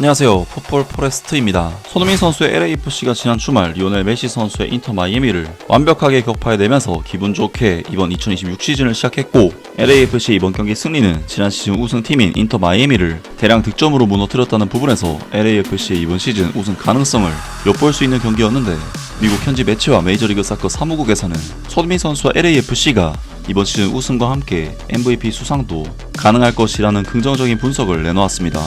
안녕하세요. 풋볼 포레스트입니다. 손흥민 선수의 LAFC가 지난 주말 리오넬 메시 선수의 인터 마이애미를 완벽하게 격파해내면서 기분 좋게 이번 2026 시즌을 시작했고, LAFC의 이번 경기 승리는 지난 시즌 우승팀인 인터 마이애미를 대량 득점으로 무너뜨렸다는 부분에서 LAFC의 이번 시즌 우승 가능성을 엿볼 수 있는 경기였는데, 미국 현지 매체와 메이저리그 사커 사무국에서는 손흥민 선수와 LAFC가 이번 시즌 우승과 함께 MVP 수상도 가능할 것이라는 긍정적인 분석을 내놓았습니다.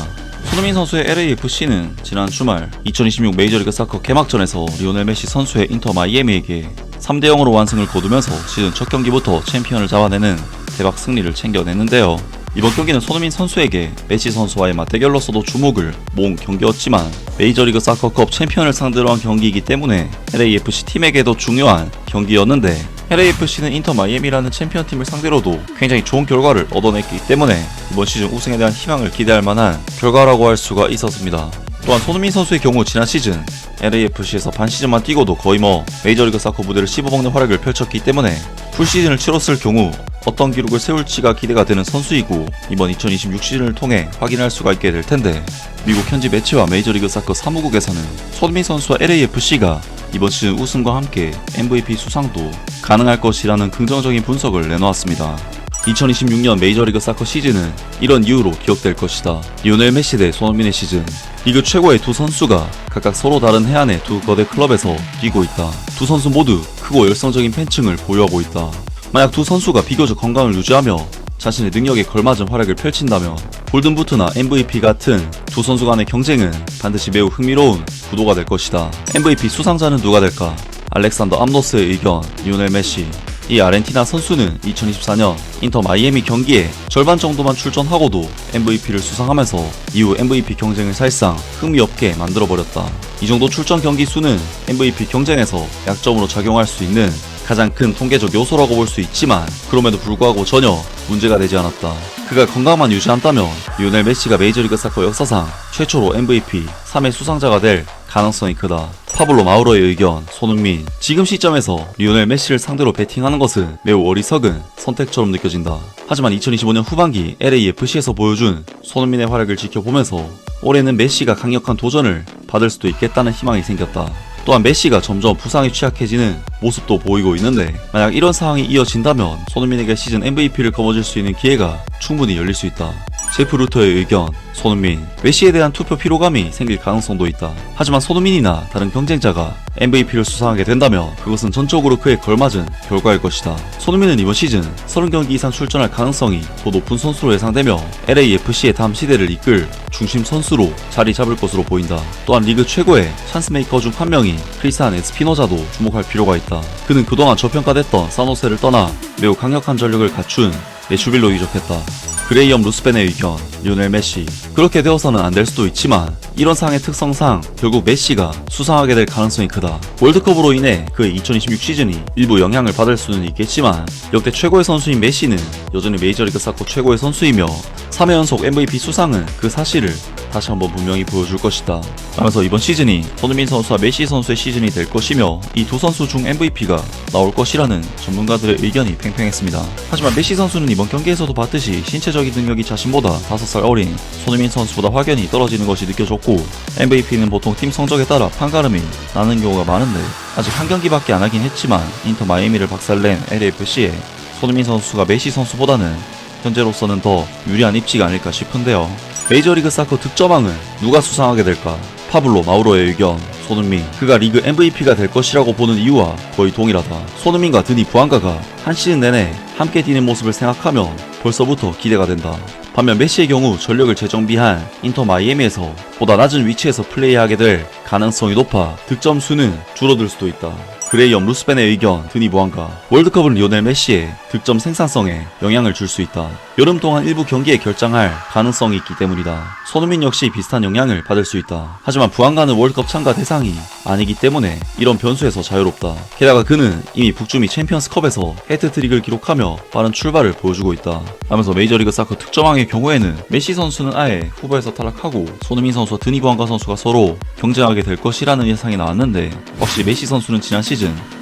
손흥민 선수의 LAFC는 지난 주말 2026 메이저리그 사커 개막전에서 리오넬 메시 선수의 인터 마이애미에게 3대0으로 완승을 거두면서 시즌 첫 경기부터 챔피언을 잡아내는 대박 승리를 챙겨냈는데요. 이번 경기는 손흥민 선수에게 메시 선수와의 맞대결로서도 주목을 모은 경기였지만, 메이저리그 사커컵 챔피언을 상대로 한 경기이기 때문에 LAFC 팀에게도 중요한 경기였는데, LAFC는 인터 마이애미라는 챔피언팀을 상대로도 굉장히 좋은 결과를 얻어냈기 때문에 이번 시즌 우승에 대한 희망을 기대할 만한 결과라고 할 수가 있었습니다. 또한 손흥민 선수의 경우 지난 시즌 LAFC에서 반 시즌만 뛰고도 거의 메이저리그 사커 무대를 씹어먹는 활약을 펼쳤기 때문에 풀시즌을 치렀을 경우 어떤 기록을 세울지가 기대가 되는 선수이고, 이번 2026 시즌을 통해 확인할 수가 있게 될 텐데, 미국 현지 매체와 메이저리그 사커 사무국에서는 손흥민 선수와 LAFC가 이번 시즌 우승과 함께 MVP 수상도 가능할 것이라는 긍정적인 분석을 내놓았습니다. 2026년 메이저리그 사커 시즌은 이런 이유로 기억될 것이다. 리오넬 메시 대 손흥민의 시즌. 리그 최고의 두 선수가 각각 서로 다른 해안의 두 거대 클럽에서 뛰고 있다. 두 선수 모두 크고 열성적인 팬층을 보유하고 있다. 만약 두 선수가 비교적 건강을 유지하며 자신의 능력에 걸맞은 활약을 펼친다면 골든부트나 MVP 같은 두 선수 간의 경쟁은 반드시 매우 흥미로운 구도가 될 것이다. MVP 수상자는 누가 될까? 알렉산더 암노스의 의견, 리오넬 메시. 이 아르헨티나 선수는 2024년 인터 마이애미 경기에 절반 정도만 출전하고도 MVP를 수상하면서 이후 MVP 경쟁을 사실상 흥미없게 만들어버렸다. 이 정도 출전 경기 수는 MVP 경쟁에서 약점으로 작용할 수 있는 가장 큰 통계적 요소라고 볼 수 있지만, 그럼에도 불구하고 전혀 문제가 되지 않았다. 그가 건강만 유지한다면 리오넬 메시가 메이저리그 사커 역사상 최초로 MVP 3회 수상자가 될 가능성이 크다. 파블로 마우로의 의견, 손흥민. 지금 시점에서 리오넬 메시를 상대로 배팅하는 것은 매우 어리석은 선택처럼 느껴진다. 하지만 2025년 후반기 LAFC에서 보여준 손흥민의 활약을 지켜보면서 올해는 메시가 강력한 도전을 받을 수도 있겠다는 희망이 생겼다. 또한 메시가 점점 부상에 취약해지는 모습도 보이고 있는데, 만약 이런 상황이 이어진다면 손흥민에게 시즌 MVP를 거머쥘 수 있는 기회가 충분히 열릴 수 있다. 제프 루터의 의견, 손흥민. 메시에 대한 투표 피로감이 생길 가능성도 있다. 하지만 손흥민이나 다른 경쟁자가 MVP를 수상하게 된다면 그것은 전적으로 그에 걸맞은 결과일 것이다. 손흥민은 이번 시즌 30경기 이상 출전할 가능성이 더 높은 선수로 예상되며 LAFC의 다음 시대를 이끌 중심 선수로 자리 잡을 것으로 보인다. 또한 리그 최고의 찬스메이커 중 한 명인 크리스찬 에스피노자도 주목할 필요가 있다. 그는 그동안 저평가됐던 산호세를 떠나 매우 강력한 전력을 갖춘 내슈빌로 이적했다. 그레이엄 루스벤의 의견, 리오넬 메시. 그렇게 되어서는 안 될 수도 있지만, 이런 상의 특성상 결국 메시가 수상하게 될 가능성이 크다. 월드컵으로 인해 그의 2026 시즌이 일부 영향을 받을 수는 있겠지만, 역대 최고의 선수인 메시는 여전히 메이저리그 사커 최고의 선수이며 3회 연속 MVP 수상은 그 사실을 다시 한번 분명히 보여줄 것이다. 라면서 이번 시즌이 손흥민 선수와 메시 선수의 시즌이 될 것이며, 이 두 선수 중 MVP가 나올 것이라는 전문가들의 의견이 팽팽했습니다. 하지만 메시 선수는 이번 경기에서도 봤듯이 신체적인 능력이 자신보다 5살 어린 손흥민 선수보다 확연히 떨어지는 것이 느껴졌고, MVP는 보통 팀 성적에 따라 판가름이 나는 경우가 많은데, 아직 한 경기밖에 안 하긴 했지만 인터 마이애미를 박살낸 LAFC에 손흥민 선수가 메시 선수보다는 현재로서는 더 유리한 입지가 아닐까 싶은데요. 메이저리그 사커 득점왕은 누가 수상하게 될까? 파블로 마우로의 의견, 손흥민. 그가 리그 MVP가 될 것이라고 보는 이유와 거의 동일하다. 손흥민과 드니 부안가가 한 시즌 내내 함께 뛰는 모습을 생각하면 벌써부터 기대가 된다. 반면 메시의 경우 전력을 재정비한 인터 마이애미에서 보다 낮은 위치에서 플레이하게 될 가능성이 높아 득점 수는 줄어들 수도 있다. 그레이엄 루스벤의 의견, 드니 부안가. 월드컵은 리오넬 메시의 득점 생산성에 영향을 줄 수 있다. 여름 동안 일부 경기에 결장할 가능성이 있기 때문이다. 손흥민 역시 비슷한 영향을 받을 수 있다. 하지만 부안가는 월드컵 참가 대상이 아니기 때문에 이런 변수에서 자유롭다. 게다가 그는 이미 북중미 챔피언스컵에서 해트트릭을 기록하며 빠른 출발을 보여주고 있다. 하면서 메이저리그 사커 득점왕의 경우에는 메시 선수는 아예 후보에서 탈락하고 손흥민 선수와 드니 부안가 선수가 서로 경쟁하게 될 것이라는 예상이 나왔는데, 확실히 메시 선수는 지난 시즌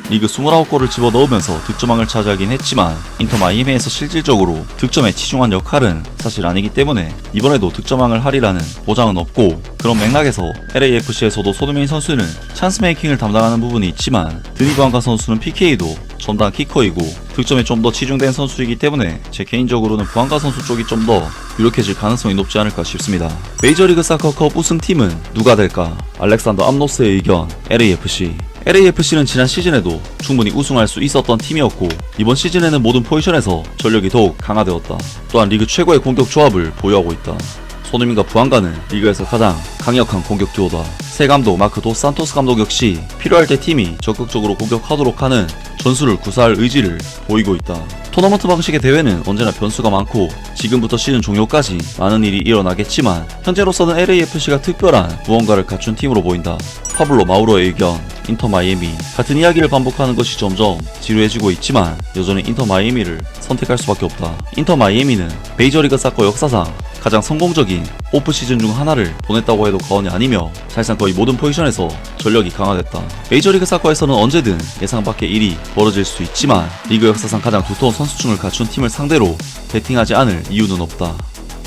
리그 29골을 집어넣으면서 득점왕을 차지하긴 했지만 인터 마이애미에서 실질적으로 득점에 치중한 역할은 사실 아니기 때문에 이번에도 득점왕을 하리라는 보장은 없고, 그런 맥락에서 LAFC에서도 손흥민 선수는 찬스 메이킹을 담당하는 부분이 있지만 드니 부안가 선수는 PK도 전담 키커이고 득점에 좀 더 치중된 선수이기 때문에 제 개인적으로는 부안가 선수 쪽이 좀 더 유력해질 가능성이 높지 않을까 싶습니다. 메이저리그 사커컵 우승팀은 누가 될까? 알렉산더 암노스의 의견, LAFC는 지난 시즌에도 충분히 우승할 수 있었던 팀이었고 이번 시즌에는 모든 포지션에서 전력이 더욱 강화되었다. 또한 리그 최고의 공격 조합을 보유하고 있다. 손흥민과 부안가는 리그에서 가장 강력한 공격 듀오다. 새 감독 마크 도 산토스 감독 역시 필요할 때 팀이 적극적으로 공격하도록 하는 전술을 구사할 의지를 보이고 있다. 토너먼트 방식의 대회는 언제나 변수가 많고 지금부터 시즌 종료까지 많은 일이 일어나겠지만 현재로서는 LAFC가 특별한 무언가를 갖춘 팀으로 보인다. 파블로 마우로의 의견, 인터 마이애미. 같은 이야기를 반복하는 것이 점점 지루해지고 있지만 여전히 인터 마이애미를 선택할 수밖에 없다. 인터 마이애미는 메이저리그 사커 역사상 가장 성공적인 오프시즌 중 하나를 보냈다고 해도 과언이 아니며 사실상 거의 모든 포지션에서 전력이 강화됐다. 메이저리그 사커에서는 언제든 예상 밖의 일이 벌어질 수 있지만 리그 역사상 가장 두터운 선수층을 갖춘 팀을 상대로 배팅하지 않을 이유는 없다.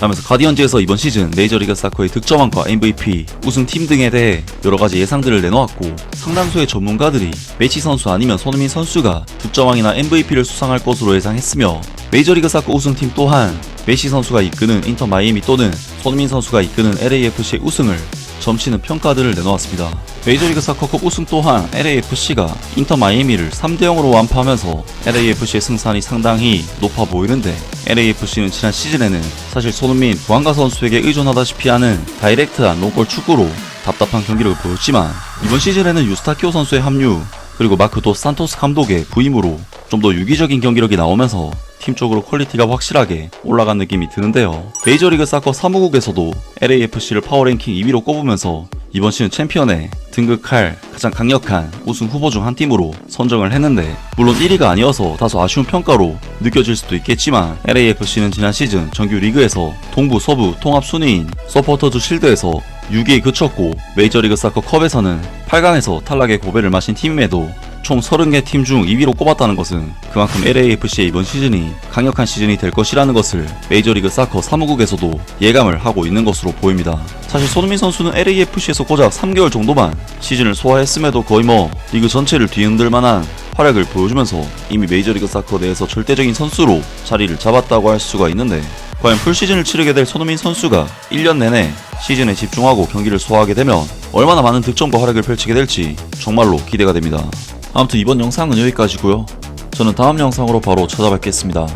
라면서 가디언즈에서 이번 시즌 메이저리그 사커의 득점왕과 MVP, 우승팀 등에 대해 여러가지 예상들을 내놓았고 상당수의 전문가들이 메시 선수 아니면 손흥민 선수가 득점왕이나 MVP를 수상할 것으로 예상했으며 메이저리그 사커 우승팀 또한 메시 선수가 이끄는 인터 마이애미 또는 손흥민 선수가 이끄는 LAFC의 우승을 점치는 평가들을 내놓았습니다. 메이저리그 사커컵 우승 또한 LAFC가 인터 마이애미를 3대0으로 완파하면서 LAFC의 승산이 상당히 높아 보이는데 LAFC는 지난 시즌에는 사실 손흥민, 부안가 선수에게 의존하다시피 하는 다이렉트한 롱골 축구로 답답한 경기력을 보였지만 이번 시즌에는 유스타키오 선수의 합류 그리고 마크 도 산토스 감독의 부임으로 좀 더 유기적인 경기력이 나오면서 팀적으로 퀄리티가 확실하게 올라간 느낌이 드는데요. 메이저리그 사커 사무국에서도 LAFC를 파워랭킹 2위로 꼽으면서 이번 시즌 챔피언에 등극할 가장 강력한 우승 후보 중 한 팀으로 선정을 했는데 물론 1위가 아니어서 다소 아쉬운 평가로 느껴질 수도 있겠지만 LAFC는 지난 시즌 정규 리그에서 동부 서부 통합 순위인 서포터즈 실드에서 6위에 그쳤고 메이저리그 사커 컵에서는 8강에서 탈락의 고배를 마신 팀임에도 총 30개 팀 중 2위로 꼽았다는 것은 그만큼 LAFC의 이번 시즌이 강력한 시즌이 될 것이라는 것을 메이저리그 사커 사무국에서도 예감을 하고 있는 것으로 보입니다. 사실 손흥민 선수는 LAFC에서 고작 3개월 정도만 시즌을 소화했음에도 거의 리그 전체를 뒤흔들 만한 활약을 보여주면서 이미 메이저리그 사커 내에서 절대적인 선수로 자리를 잡았다고 할 수가 있는데 과연 풀시즌을 치르게 될 손흥민 선수가 1년 내내 시즌에 집중하고 경기를 소화하게 되면 얼마나 많은 득점과 활약을 펼치게 될지 정말로 기대가 됩니다. 아무튼 이번 영상은 여기까지고요. 저는 다음 영상으로 바로 찾아뵙겠습니다.